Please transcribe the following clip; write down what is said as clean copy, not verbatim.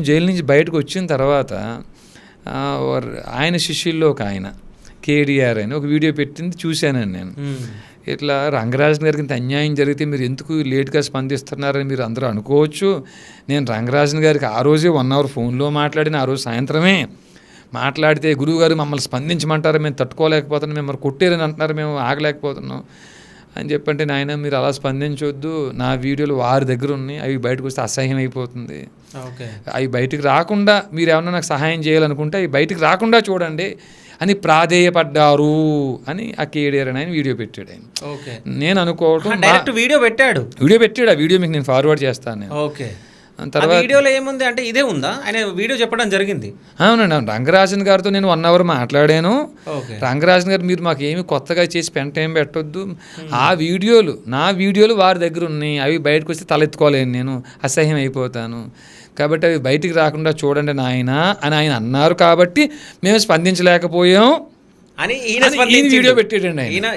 Jail నుంచి బయటకు వచ్చిన తర్వాత ఆయన శిష్యుల్లో ఒక ఆయన కేడిఆర్ అని ఒక వీడియో పెట్టింది చూశానండి నేను. ఇట్లా రంగరాజన్ గారికి ఇంత అన్యాయం జరిగితే మీరు ఎందుకు లేట్గా స్పందిస్తున్నారని మీరు అందరూ అనుకోవచ్చు. నేను రంగరాజన్ గారికి ఆ రోజే 1 hour ఫోన్లో మాట్లాడిన, ఆ రోజు సాయంత్రమే మాట్లాడితే, గురువుగారు మమ్మల్ని స్పందించమంటారు, మేము తట్టుకోలేకపోతున్నాం, మిమ్మల్ని కొట్టేరని అంటున్నారు, మేము ఆగలేకపోతున్నాం అని చెప్పంటే, నాయన మీరు అలా స్పందించవద్దు, నా వీడియోలు వారి దగ్గర ఉన్నాయి, అవి బయటకు వస్తే అసహ్యం అయిపోతుంది, అవి బయటకు రాకుండా మీరు ఏమన్నా నాకు సహాయం చేయాలనుకుంటే అవి బయటకు రాకుండా చూడండి అని ప్రాధేయపడ్డారు అని ఆ కేడిఆర్ అని ఆయన వీడియో పెట్టాడు. ఆయన నేను అనుకోవటం వీడియో పెట్టాడు, ఆ వీడియో మీకు నేను ఫార్వర్డ్ చేస్తాను నేను. తర్వాత వీడియోలో ఏముంది అంటే ఇదే ఉందా, ఆయన వీడియో చెప్పడం జరిగింది. అవునండి, అవును. రంగరాజన్ గారితో నేను 1 hour మాట్లాడాను. రంగరాజన్ గారు మీరు మాకు ఏమి కొత్తగా చేసి పెంట ఏం పెట్టొద్దు, ఆ వీడియోలు నా వీడియోలు వారి దగ్గర ఉన్నాయి, అవి బయటకు వస్తే తలెత్తుకోలేను, నేను అసహ్యం అయిపోతాను, కాబట్టి అవి బయటికి రాకుండా చూడండి నాయన అని ఆయన అన్నారు. కాబట్టి మేము స్పందించలేకపోయాం అని వీడియో పెట్టాడండి ఆయన.